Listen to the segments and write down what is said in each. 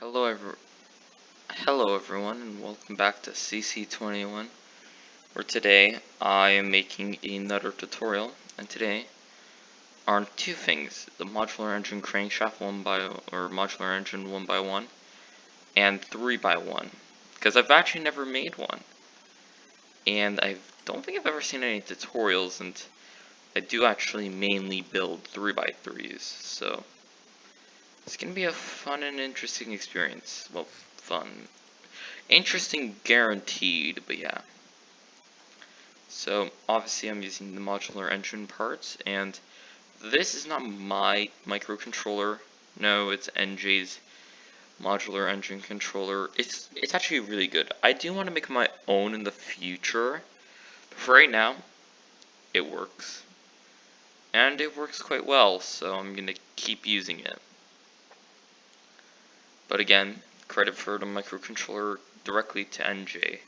Hello, Hello everyone, and welcome back to CC21, where today I am making another tutorial, and today are two things: the modular engine crankshaft modular engine 1x1, and 3x1, because I've actually never made one, and I don't think I've ever seen any tutorials, and I do actually mainly build 3x3s, so it's gonna be a fun and interesting experience. Well, fun. Interesting guaranteed, but yeah. So obviously I'm using the modular engine parts, and this is not my microcontroller. No, it's NJ's modular engine controller. It's actually really good. I do want to make my own in the future, but for right now, it works. And it works quite well, so I'm gonna keep using it. But again, credit for the microcontroller directly to NJ.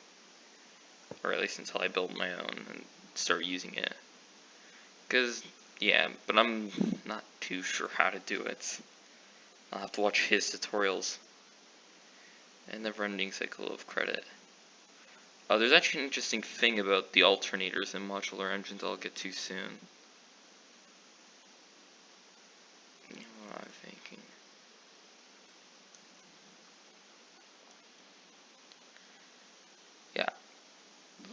Or at least until I build my own and start using it. Because, yeah, but I'm not too sure how to do it. I'll have to watch his tutorials. A never-ending cycle of credit. There's actually an interesting thing about the alternators in modular engines I'll get to soon. You know what I'm thinking. Yeah.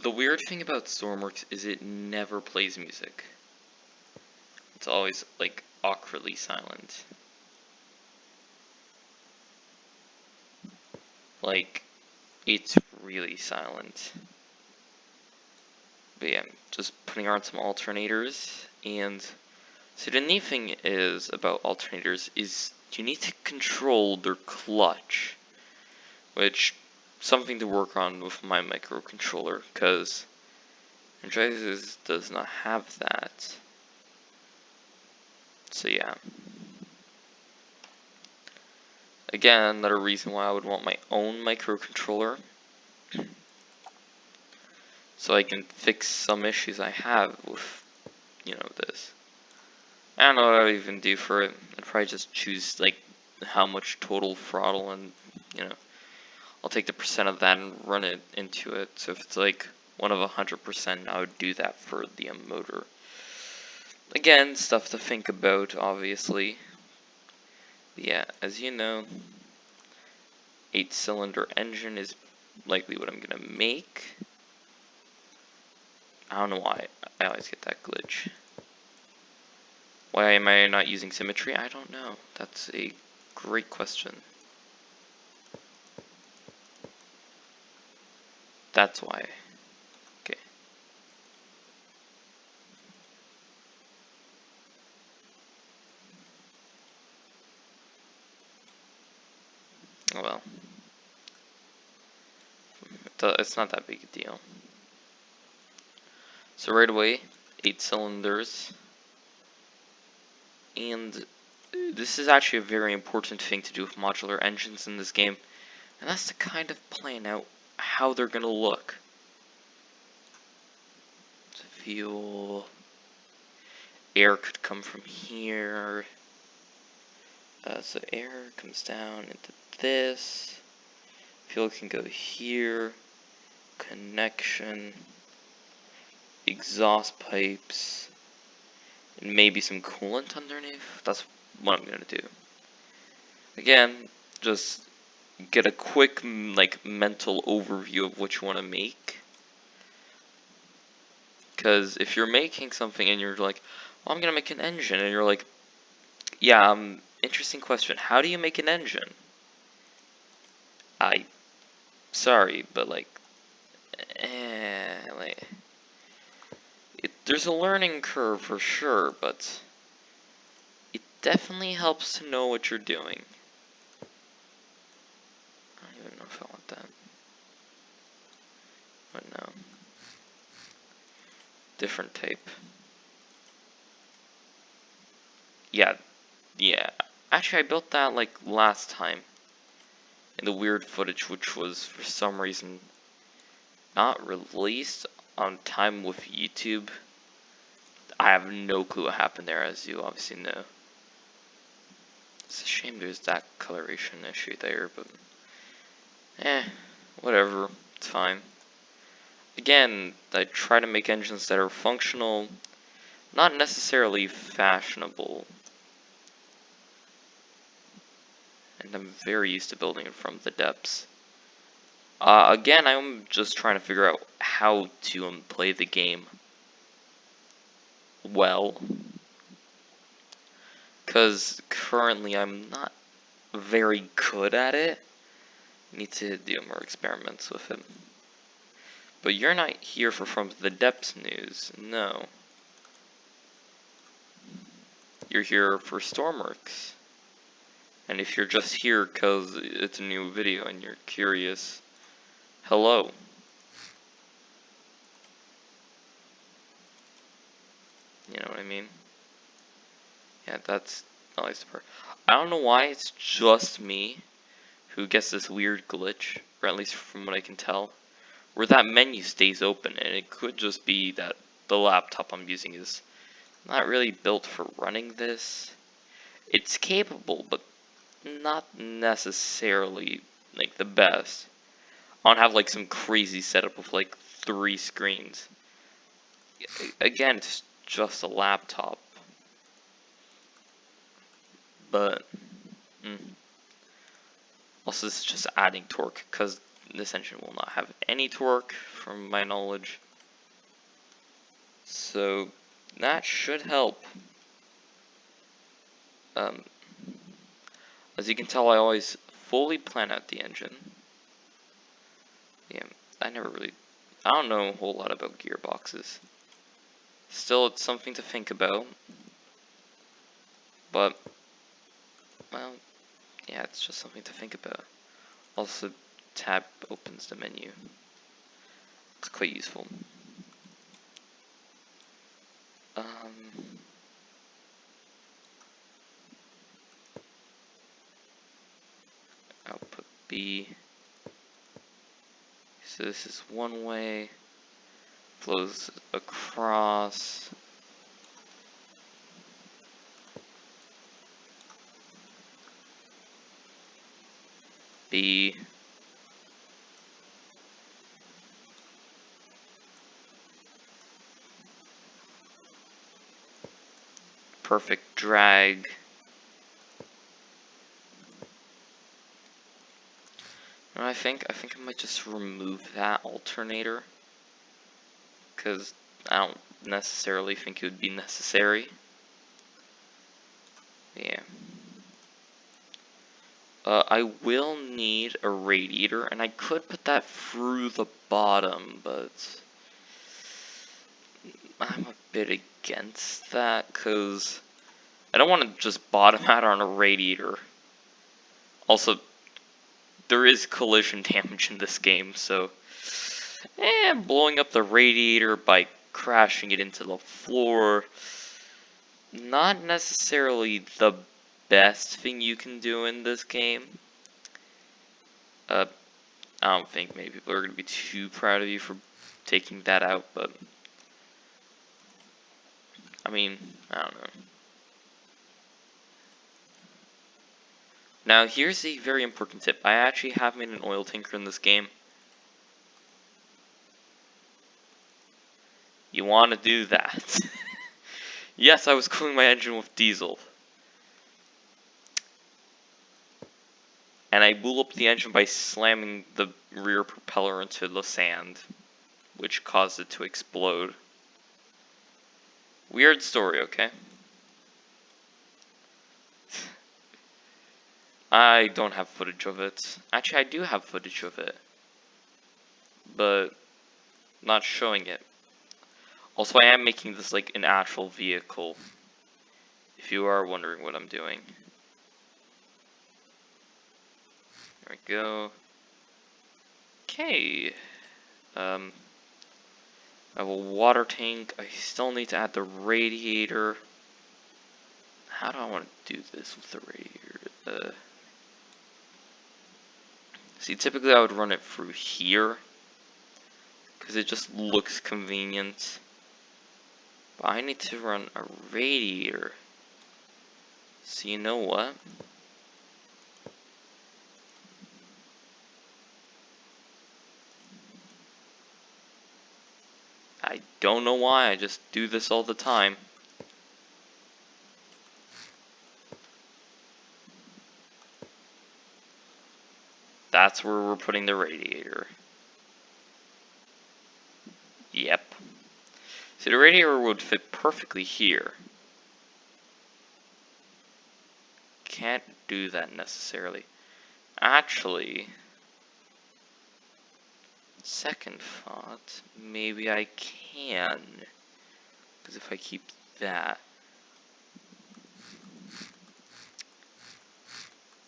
The weird thing about Stormworks is it never plays music. It's always, like, awkwardly silent. Like, it's really silent. But yeah, just putting on some alternators, and so the neat thing is about alternators is you need to control their clutch, which something to work on with my microcontroller, because Energizers does not have that. So yeah. Again, another reason why I would want my own microcontroller, so I can fix some issues I have with, this. I don't know what I would even do for it. I'd probably just choose, like, how much total throttle, and, I'll take the percent of that and run it into it. So if it's, like, one of 100%, I would do that for the motor. Again, stuff to think about, obviously. But yeah, as you know, 8-cylinder engine is likely what I'm gonna make. I don't know why I always get that glitch. Why am I not using symmetry? I don't know. That's a great question. That's why. Okay. Oh well. It's not that big a deal. So right away, 8 cylinders. And this is actually a very important thing to do with modular engines in this game. And that's to kind of plan out how they're going to look. So fuel. Air could come from here. So air comes down into this. Fuel can go here. Connection. Exhaust pipes. And maybe some coolant underneath. That's what I'm going to do. Again, just get a quick, like, mental overview of what you want to make. Because if you're making something and you're like, well, I'm going to make an engine, and you're like, yeah, interesting question. How do you make an engine? Sorry, but there's a learning curve for sure, but it definitely helps to know what you're doing. I don't even know if I want that. But no. Different type. Yeah. Actually, I built that, like, last time. In the weird footage, which was, for some reason, not released on time with YouTube. I have no clue what happened there, as you obviously know. It's a shame there's that coloration issue there, but whatever, it's fine. Again, I try to make engines that are functional, not necessarily fashionable. And I'm very used to building it from the depths. Again, I'm just trying to figure out how to play the game well. Because currently I'm not very good at it. Need to do more experiments with it. But you're not here for From the Depths news, no. You're here for Stormworks. And if you're just here because it's a new video and you're curious, hello. You know what I mean? Yeah, that's at least the part. I don't know why it's just me who gets this weird glitch, or at least from what I can tell, where that menu stays open, and it could just be that the laptop I'm using is not really built for running this. It's capable, but not necessarily like the best. I don't have like some crazy setup of like 3 screens. Again, it's just a laptop. But also this is just adding torque, because this engine will not have any torque from my knowledge. So that should help. As you can tell, I always fully plan out the engine. Yeah, I don't know a whole lot about gearboxes. Still, it's something to think about. But, well, yeah, it's just something to think about. Also, tab opens the menu. It's quite useful. Output B. So this is one way. Flows across. B. Perfect drag. And I think I might just remove that alternator, because I don't necessarily think it would be necessary. Yeah. I will need a radiator, and I could put that through the bottom, but I'm a bit against that, because I don't want to just bottom out on a radiator. Also, there is collision damage in this game, so blowing up the radiator by crashing it into the floor, not necessarily the best thing you can do in this game. I don't think many people are going to be too proud of you for taking that out, but I mean, I don't know. Now, here's a very important tip. I actually have made an oil tanker in this game. You want to do that. Yes, I was cooling my engine with diesel. And I blew up the engine by slamming the rear propeller into the sand, which caused it to explode. Weird story, okay? I don't have footage of it. Actually, I do have footage of it, but not showing it. Also, I am making this like an actual vehicle, if you are wondering what I'm doing. There we go. Okay. I have a water tank. I still need to add the radiator. How do I want to do this with the radiator? See, typically I would run it through here, because it just looks convenient. But I need to run a radiator. So you know what? I don't know why, I just do this all the time. That's where we're putting the radiator. Yep. So the radiator would fit perfectly here. Can't do that necessarily. Actually, second thought, maybe I can. Because if I keep that.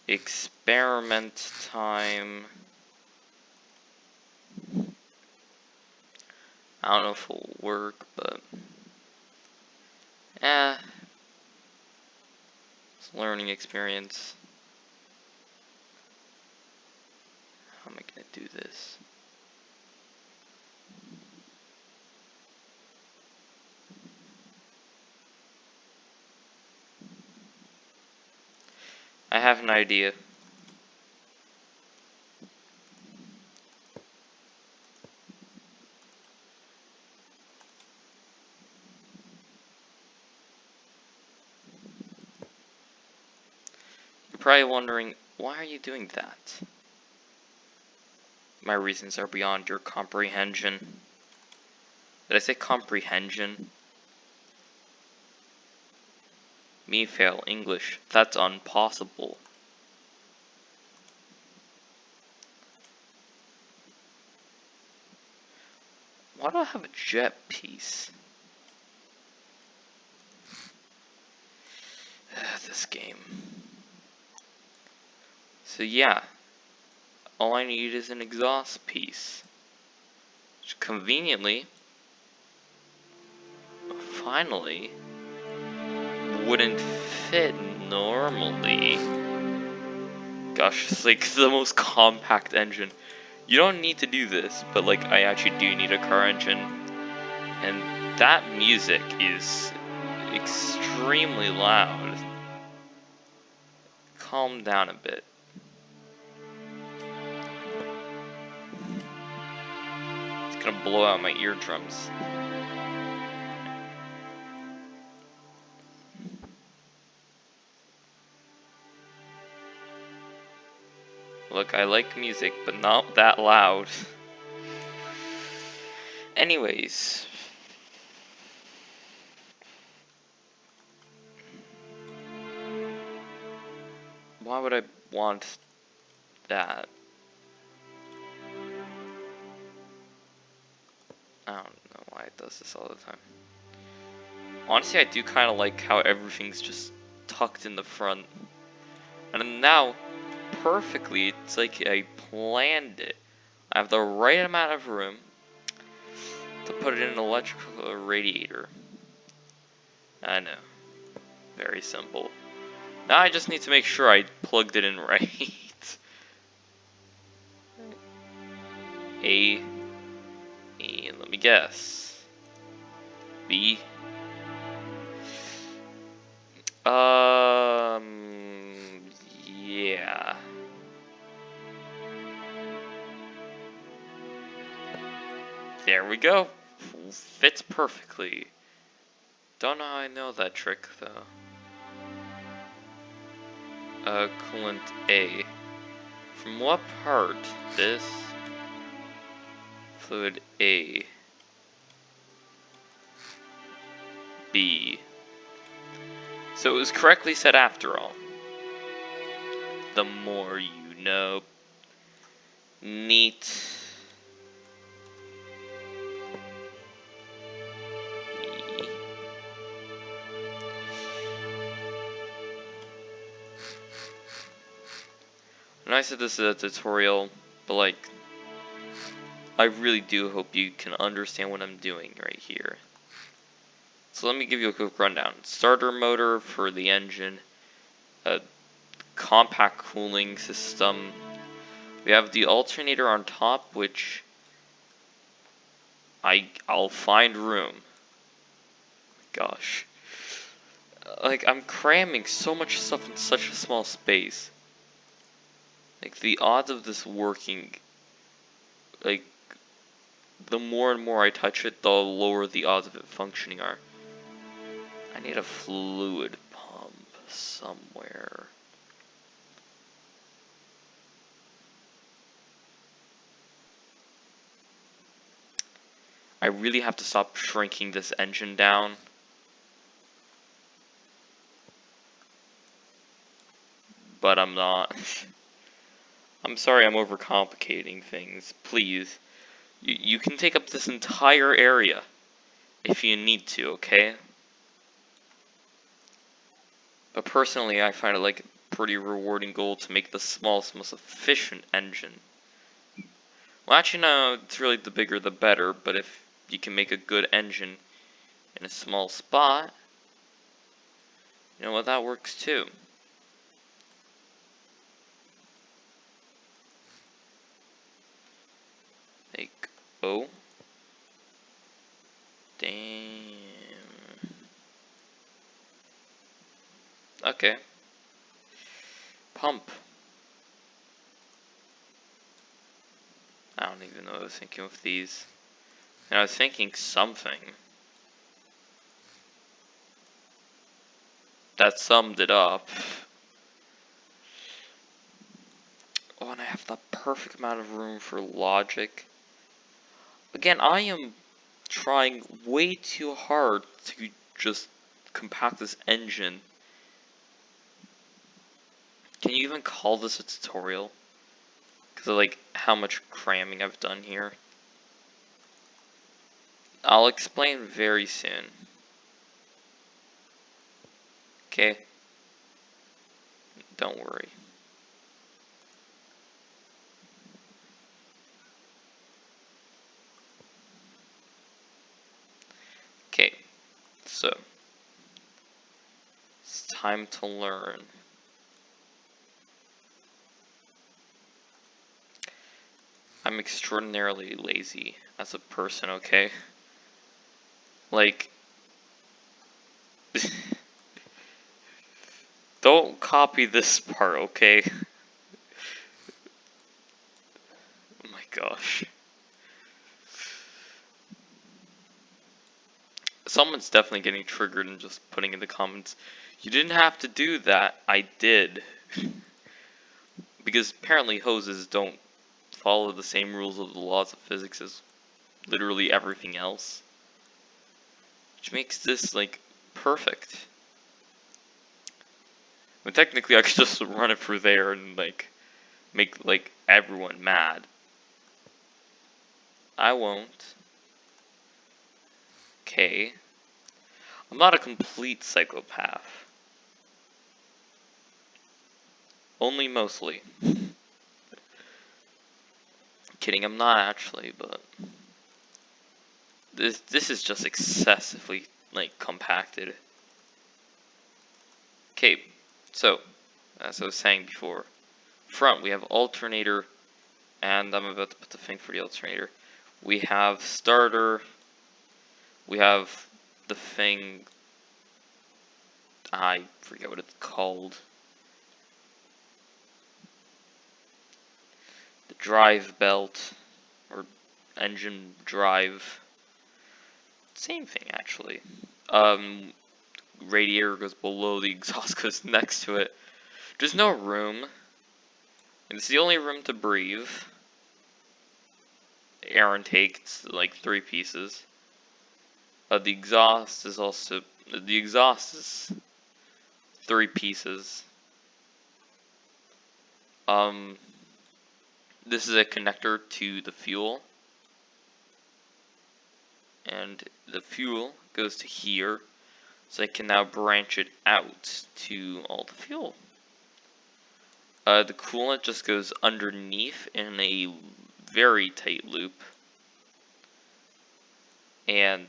Experiment time. I don't know if it'll work, but it's a learning experience. How am I gonna do this? I have an idea. You're probably wondering, why are you doing that? My reasons are beyond your comprehension. Did I say comprehension? Me fail English. That's impossible. Why do I have a jet piece? This game. So yeah, all I need is an exhaust piece. Which conveniently, finally, wouldn't fit normally. Gosh, it's like the most compact engine. You don't need to do this, but like I actually do need a car engine. And that music is extremely loud. Calm down a bit. It's gonna blow out my eardrums. Look, I like music, but not that loud. Anyways. Why would I want that? I don't know why it does this all the time. Honestly, I do kind of like how everything's just tucked in the front. And now, perfectly, it's like I planned it. I have the right amount of room to put it in an electrical radiator. I know. Very simple. Now I just need to make sure I plugged it in right. A, and let me guess. B. Yeah. There we go. Fits perfectly. Don't know how I know that trick though. Coolant A. From what part? This. Fluid A. B. So it was correctly said after all. The more you know. Neat. And I said this is a tutorial, but like, I really do hope you can understand what I'm doing right here. So let me give you a quick rundown. Starter motor for the engine, a compact cooling system. We have the alternator on top, which I'll find room. Gosh. Like, I'm cramming so much stuff in such a small space. Like, the odds of this working, like, the more and more I touch it, the lower the odds of it functioning are. I need a fluid pump somewhere. I really have to stop shrinking this engine down. But I'm not. I'm sorry I'm overcomplicating things. Please. You can take up this entire area if you need to, okay? But personally, I find it like a pretty rewarding goal to make the smallest, most efficient engine. Well, actually, no, it's really the bigger the better, but if you can make a good engine in a small spot, you know what, that works too. Like, oh. Damn. Okay. Pump. I don't even know what I was thinking with these. And I was thinking something that summed it up. Oh, and I have the perfect amount of room for logic. Again, I am trying way too hard to just compact this engine. Can you even call this a tutorial? Because of like how much cramming I've done here. I'll explain very soon. Okay? Don't worry. Okay, so it's time to learn. I'm extraordinarily lazy as a person, okay? Like, don't copy this part, okay? Oh my gosh. Someone's definitely getting triggered and just putting in the comments, you didn't have to do that. I did. Because apparently hoses don't follow the same rules of the laws of physics as literally everything else. Which makes this, like, perfect. But technically I could just run it through there and, like, make, like, everyone mad. I won't. Okay. I'm not a complete psychopath. Only mostly. Kidding, I'm not actually, but this is just excessively, like, compacted. Okay, so as I was saying before, front we have alternator, and I'm about to put the thing for the alternator. We have starter. We have the thing. I forget what it's called. The drive belt or engine drive. Same thing actually. Radiator goes below, the exhaust goes next to it. There's no room. And it's the only room to breathe. Air intake, it's like 3 pieces. The exhaust is also, the exhaust is 3 pieces. This is a connector to the fuel. And the fuel goes to here. So I can now branch it out to all the fuel. The coolant just goes underneath in a very tight loop. And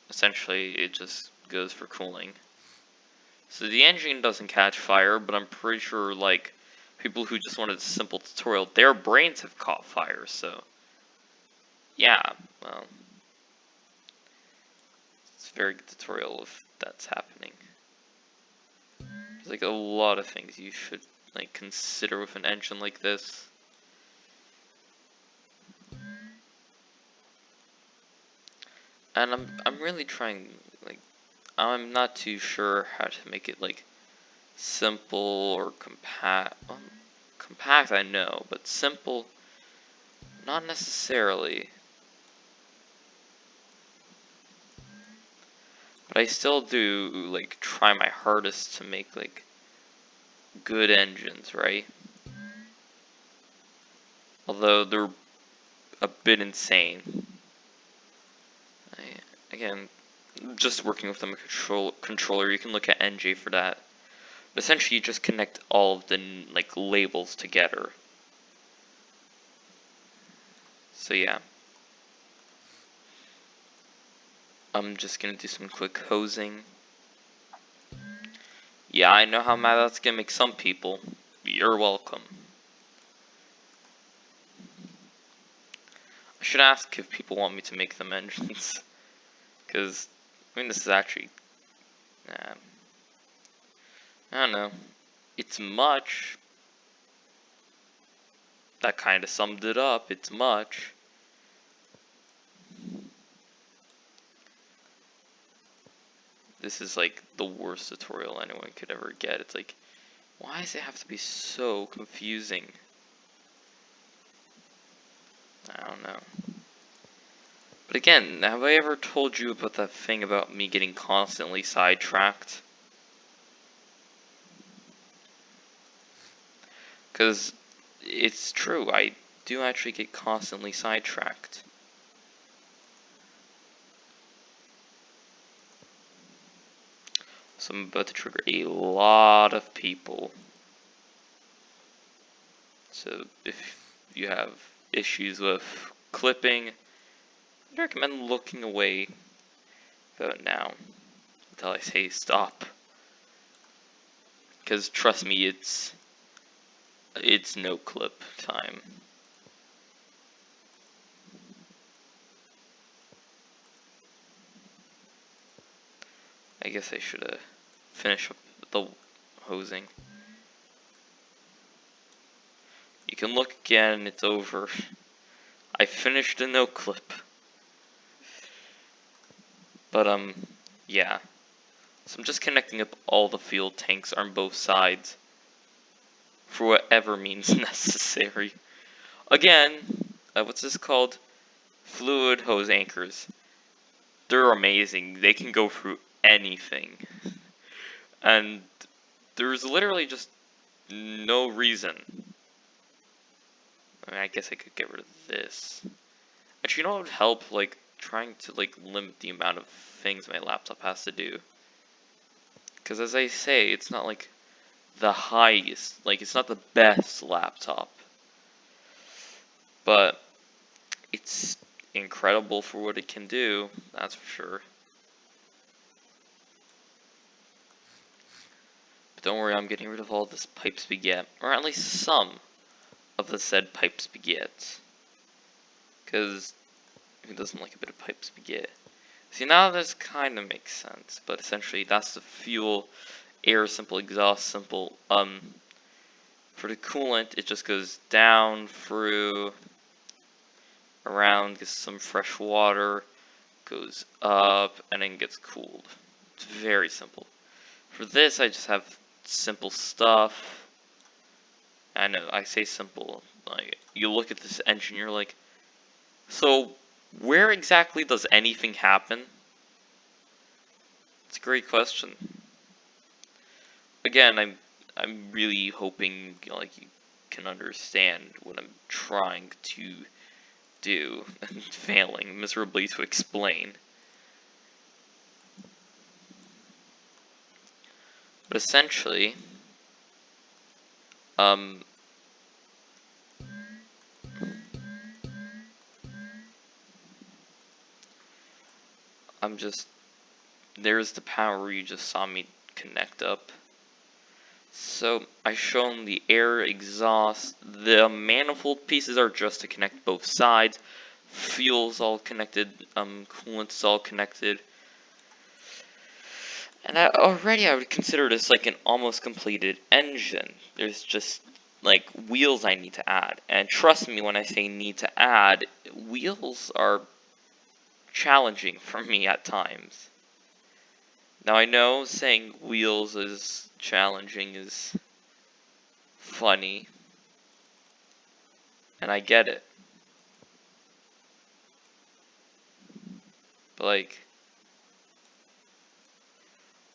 essentially it just goes for cooling. So the engine doesn't catch fire, but I'm pretty sure like people who just wanted a simple tutorial, their brains have caught fire, so yeah, well, it's a very good tutorial if that's happening. There's like a lot of things you should like consider with an engine like this. And I'm really trying, like, I'm not too sure how to make it, like, simple or compact. Compact I know, but simple, not necessarily. But I still do, like, try my hardest to make, like, good engines, right? Although they're a bit insane. Again, just working with a controller, you can look at NJ for that. But essentially, you just connect all of the, like, labels together. So yeah. I'm just gonna do some quick hosing. Yeah, I know how mad that's gonna make some people. You're welcome. I should ask if people want me to make them engines. Because, I mean, this is actually... I don't know. It's much. That kind of summed it up. It's much. This is like the worst tutorial anyone could ever get. It's like, why does it have to be so confusing? I don't know. But again, have I ever told you about that thing about me getting constantly sidetracked? Because it's true, I do actually get constantly sidetracked. So I'm about to trigger a lot of people. So if you have issues with clipping, I recommend looking away about now until I say stop. Because trust me, it's no clip time. I guess I should finish up the hosing. You can look again, it's over. I finished a no clip. But yeah. So I'm just connecting up all the fuel tanks on both sides for whatever means necessary. Again, what's this called? Fluid hose anchors. They're amazing. They can go through anything. And there's literally just no reason. I mean, I guess I could get rid of this. Actually, you know what would help? Like, trying to, like, limit the amount of things my laptop has to do. Because as I say, it's not, like, the highest, like, it's not the best laptop. But it's incredible for what it can do, that's for sure. But don't worry, I'm getting rid of all this pipe spaghetti, or at least some of the said pipe spaghetti. Because who doesn't like a bit of pipe spaghetti? See, now this kind of makes sense, but essentially that's the fuel, air, simple exhaust, simple, for the coolant, it just goes down, through, around, gets some fresh water, goes up, and then gets cooled. It's very simple. For this, I just have simple stuff. I know, I say simple. Like, you look at this engine, you're like, so where exactly does anything happen? It's a great question. Again, I'm really hoping, you know, like, you can understand what I'm trying to do and failing miserably to explain. But essentially, I'm just, there's the power you just saw me connect up. So I've shown the air, exhaust, the manifold pieces are just to connect both sides, fuel's all connected, coolant's all connected. And already I would consider this like an almost completed engine. There's just like wheels I need to add. And trust me when I say need to add, wheels are challenging for me at times. Now I know saying wheels is challenging is funny, and I get it. But like,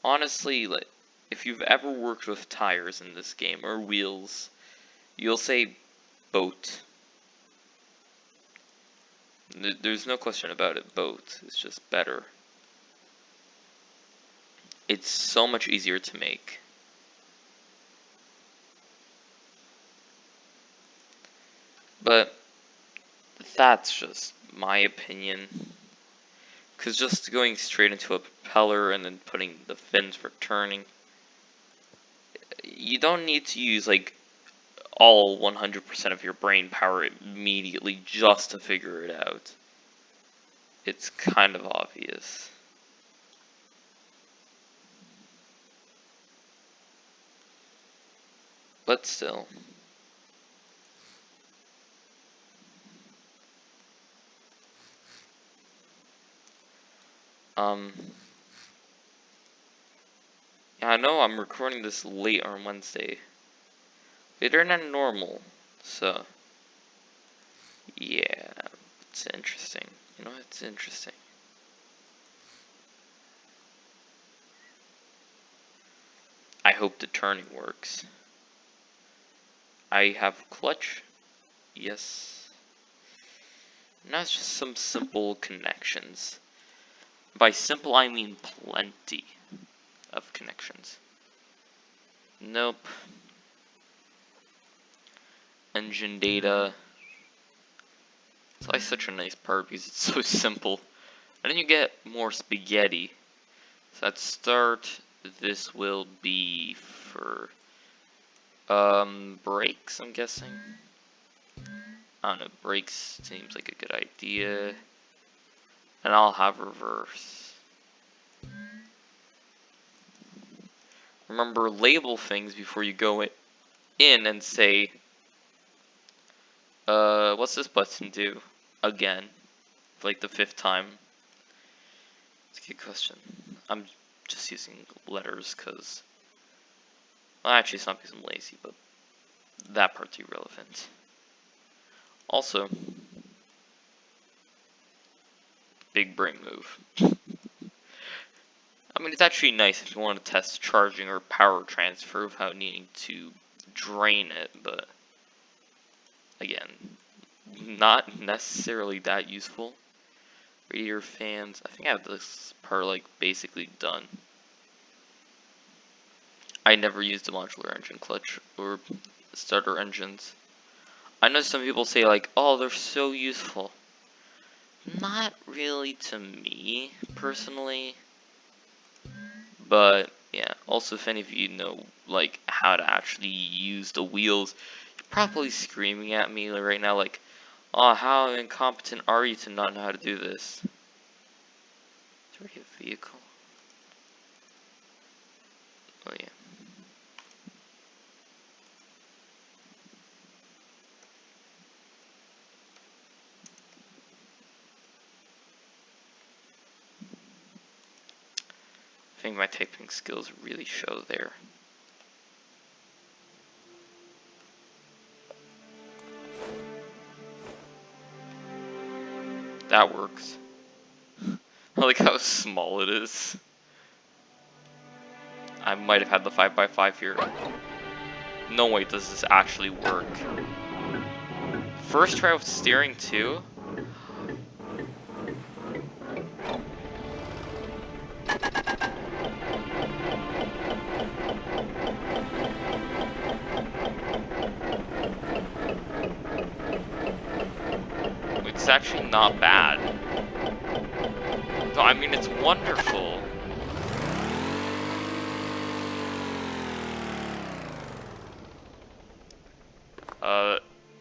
honestly, like, if you've ever worked with tires in this game or wheels, you'll say boat. There's no question about it, boat is just better. It's so much easier to make. But that's just my opinion. Because just going straight into a propeller and then putting the fins for turning, you don't need to use like all 100% of your brain power immediately just to figure it out. It's kind of obvious. But still. Yeah, I know I'm recording this late on Wednesday. Later than normal, so yeah, it's interesting. You know, it's interesting. I hope the turning works. I have clutch, yes. Now it's just some simple connections. By simple, I mean plenty of connections. Nope. Engine data. It's like such a nice part because it's so simple. And then you get more spaghetti. So at start, this will be for brakes, I'm guessing. I don't know, brakes seems like a good idea. And I'll have reverse. Remember, label things before you go in and say, what's this button do? Again. Like the 5th time. It's a good question. I'm just using letters because, well, actually it's not because I'm lazy, but that part's irrelevant. Also, big brain move. I mean, it's actually nice if you want to test charging or power transfer without needing to drain it, but again, not necessarily that useful. Radiator fans, I think I have this part like basically done. I never used a modular engine clutch or starter engines. I know some people say like, oh, they're so useful. Not really to me, personally. But, yeah, also if any of you know, like, how to actually use the wheels, you're probably screaming at me right now, like, oh, how incompetent are you to not know how to do this? Is already a vehicle? Oh, yeah. I think my typing skills really show there. That works. I like how small it is. I might have had the 5x5 here. No way does this actually work. First try with steering too? It's actually not bad. No, I mean, it's wonderful.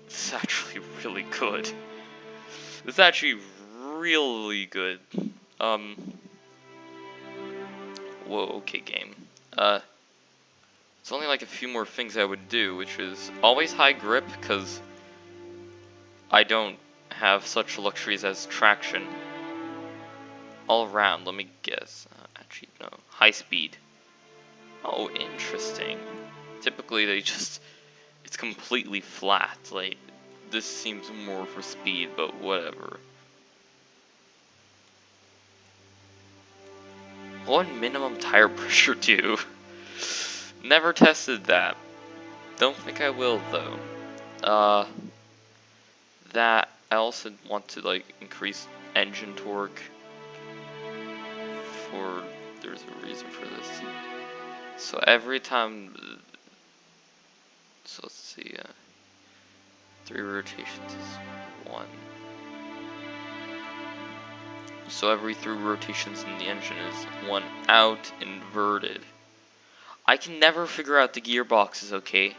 It's actually really good. It's actually really good. Whoa, okay, game. It's only like a few more things I would do, which is always high grip, because I don't have such luxuries as traction. all around. Let me guess. Actually, no. High speed. Oh, interesting. Typically, it's completely flat. Like, this seems more for speed, but whatever. What minimum tire pressure do? Never tested that. Don't think I will, though. That I also want to like increase engine torque. There's a reason for this. So every time, so let's see, 3 rotations is 1. So every 3 rotations in the engine is 1 out inverted. I can never figure out the gearboxes, okay?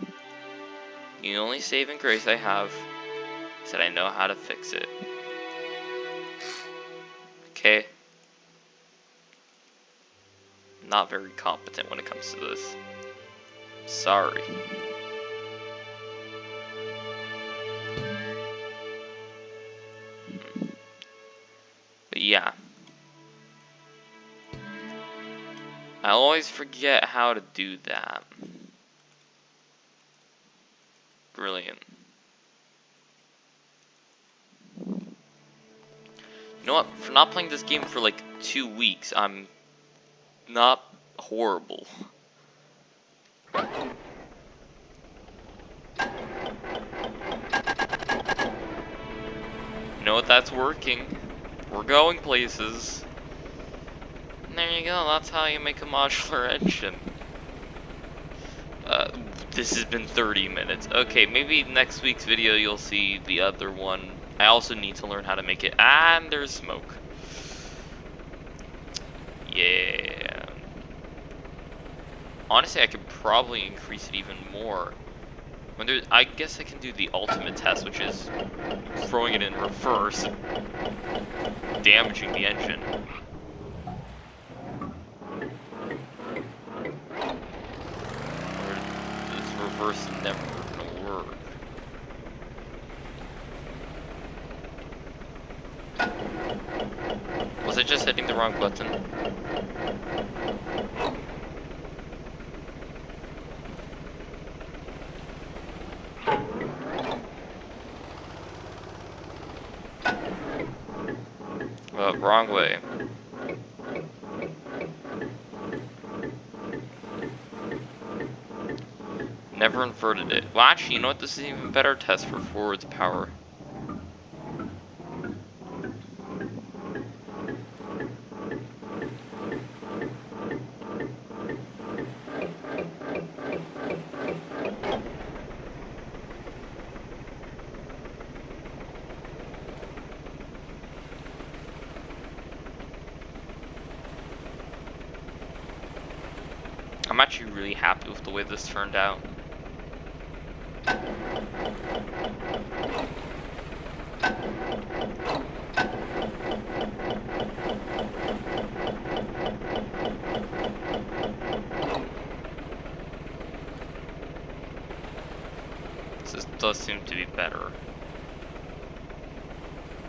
The only saving grace I have is that I know how to fix it. Okay? Not very competent when it comes to this. Sorry. But yeah. I always forget how to do that. Brilliant. You know what? For not playing this game for like 2 weeks, I'm not horrible. You know what? That's working. We're going places. And there you go. That's how you make a modular engine. This has been 30 minutes. Okay, maybe next week's video you'll see the other one. I also need to learn how to make it. And there's smoke. Yeah. Honestly, I could probably increase it even more. I guess I can do the ultimate test, which is throwing it in reverse, damaging the engine. Or is reverse never gonna work? Was I just hitting the wrong button? Wrong way. Never inverted it. Well, actually, you know what? This is an even better test for forwards power. I'm actually really happy with the way this turned out. This does seem to be better.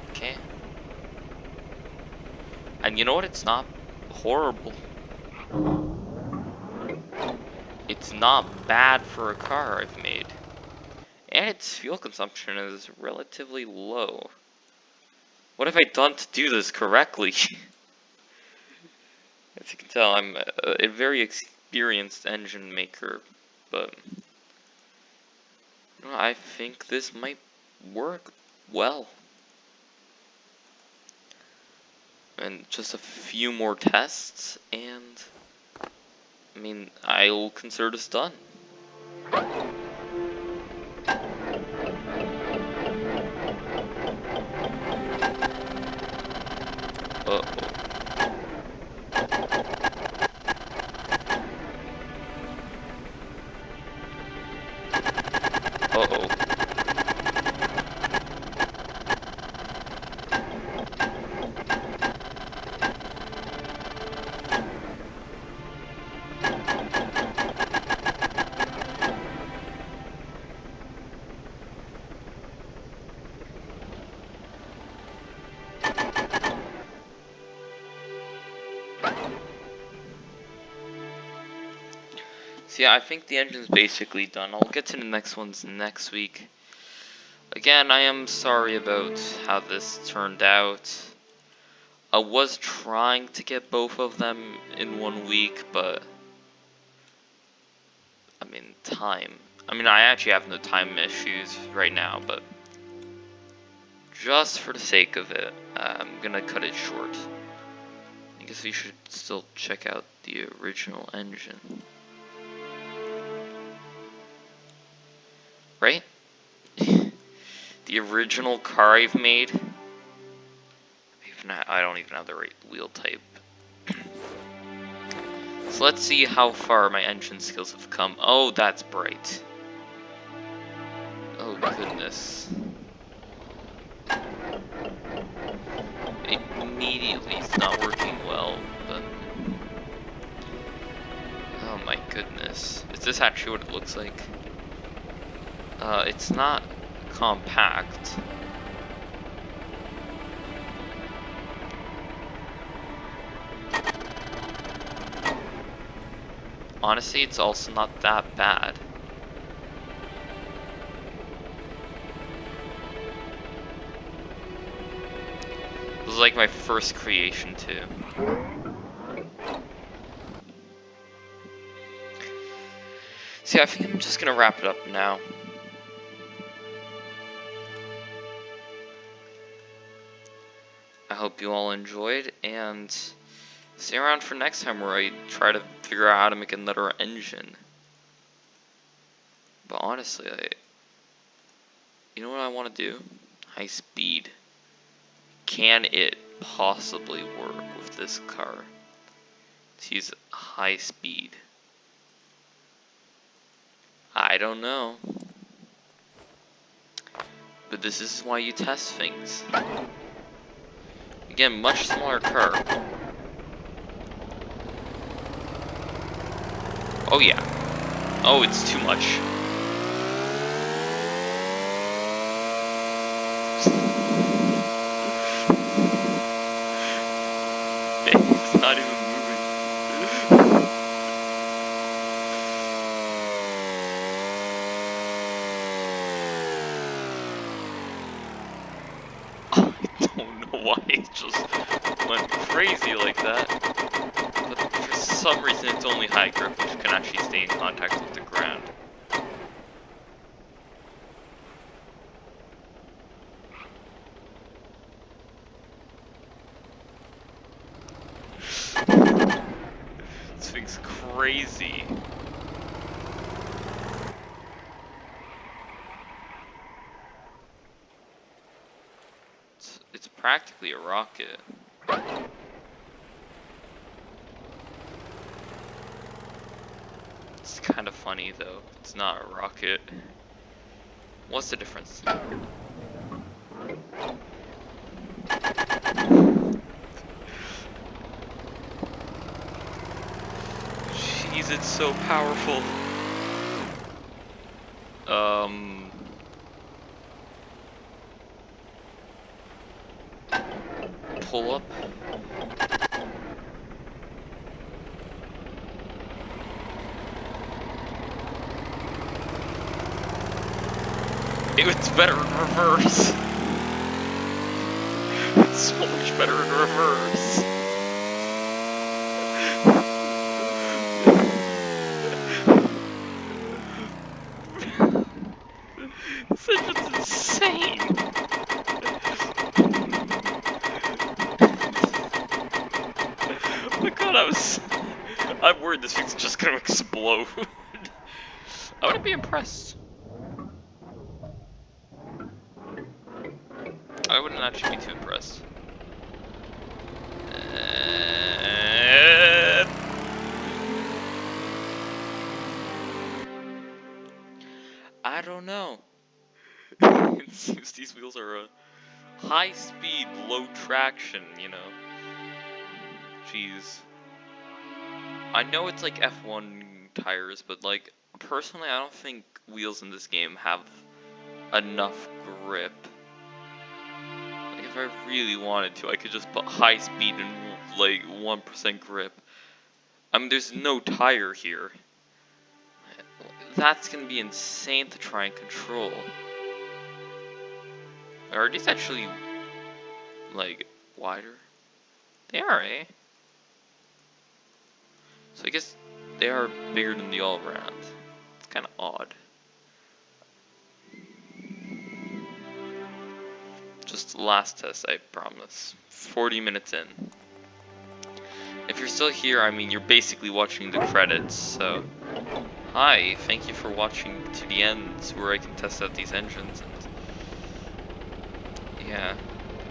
Okay. And you know what? It's not horrible. It's not bad for a car I've made. And its fuel consumption is relatively low. What have I done to do this correctly? As you can tell, I'm a very experienced engine maker, but you know, I think this might work well. And just a few more tests, and I mean, I'll consider this done. Uh-oh. Uh-oh. So yeah, I think the engine's basically done. I'll get to the next ones next week. Again, I am sorry about how this turned out. I was trying to get both of them in 1 week, but I mean, time. I mean, I actually have no time issues right now, but just for the sake of it, I'm gonna cut it short. I guess we should still check out the original engine. Right? The original car I've made. I don't even have the right wheel type. So let's see how far my engine skills have come. Oh, that's bright. Oh goodness. Immediately it's not working well, but... Oh my goodness. Is this actually what it looks like? It's not compact. Honestly, it's also not that bad. This is like my first creation too. See, I think I'm just gonna wrap it up now. I hope you all enjoyed, and stay around for next time where I try to figure out how to make another engine. But honestly, you know what I want to do? High speed. Can it possibly work with this car? To use high speed. I don't know. But this is why you test things. Again, much smaller car. Oh yeah. Oh, it's too much. It's not even moving. I don't know why it just went crazy like that. But for some reason it's only high grip which can actually stay in contact with the ground. This thing's crazy. It's practically a rocket. It's kind of funny though. It's not a rocket. What's the difference? Jeez, it's so powerful. Pull up. It's better in reverse. It's so much better in reverse. This engine's insane. Oh my god, I'm worried this thing's just gonna explode. I wouldn't be impressed. I wouldn't actually be too impressed. I don't know. It seems these wheels are a high speed, low traction, you know. Jeez. I know it's like F1 tires, but like, personally, I don't think wheels in this game have enough grip. Like, if I really wanted to, I could just put high speed and like 1% grip. I mean, there's no tire here. That's gonna be insane to try and control. Are these actually, like, wider? They are, eh? So I guess they are bigger than the all-around. It's kind of odd. Just the last test, I promise. 40 minutes in. If you're still here, I mean, you're basically watching the credits, so... Hi, thank you for watching to the end, where I can test out these engines, and... Yeah.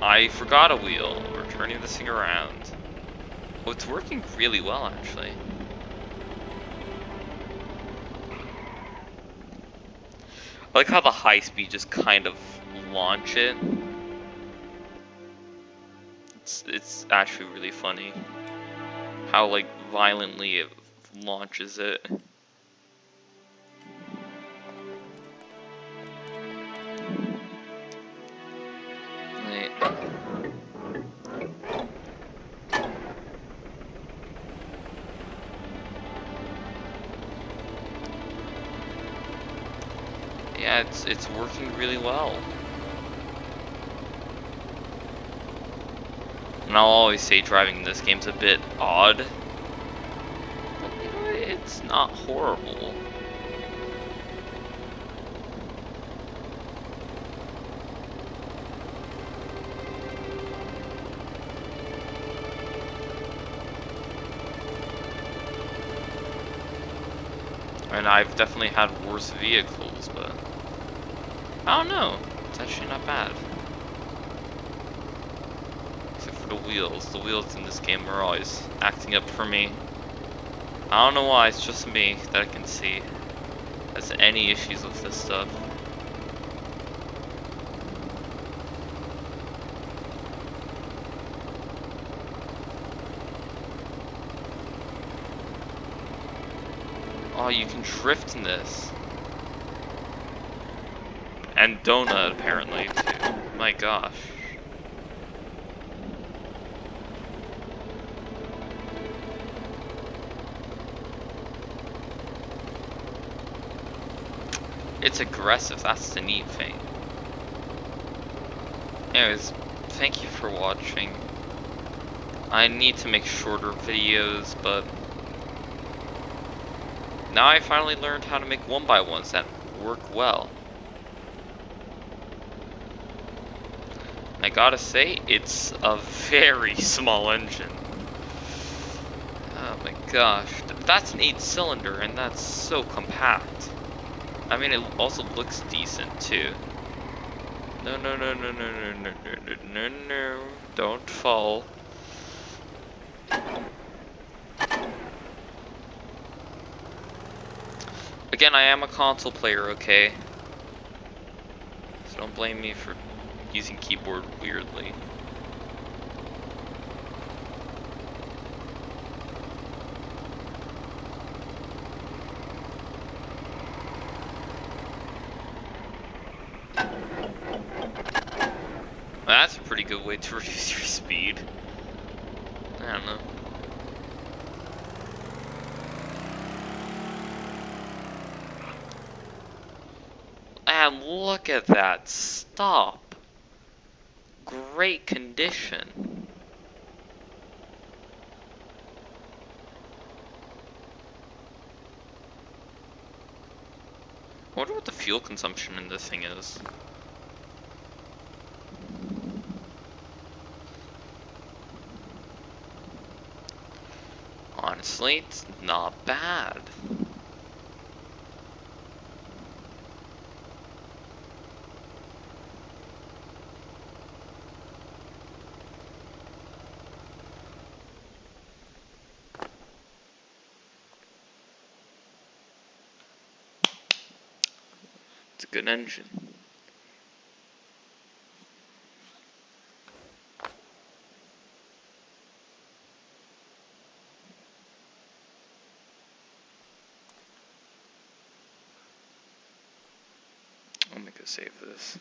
I forgot a wheel. We're turning this thing around. Oh, it's working really well, actually. I like how the high speed just kind of launch it. It's actually really funny. How, like, violently it launches it. Wait. Yeah, it's working really well. And I'll always say driving in this game's a bit odd. But, you know, it's not horrible. And I've definitely had worse vehicles, but I don't know. It's actually not bad. Except for the wheels. The wheels in this game are always acting up for me. I don't know why, it's just me that I can see has any issues with this stuff. Oh, you can drift in this. And donut, apparently, too. My gosh. It's aggressive, that's the neat thing. Anyways, thank you for watching. I need to make shorter videos, but now I finally learned how to make 1x1s that work well. I gotta say, it's a very small engine. Oh my gosh, that's an 8-cylinder and that's so compact. I mean, it also looks decent too. No, no, no, no, no, no, no, no, no, no, don't fall. Again, I am a console player, okay? So don't blame me for using keyboard weirdly. That's a pretty good way to reduce your speed. I don't know. And look at that stop. Great condition. I wonder what the fuel consumption in this thing is. Honestly, it's not bad. It's a good engine. I'll make a save of this.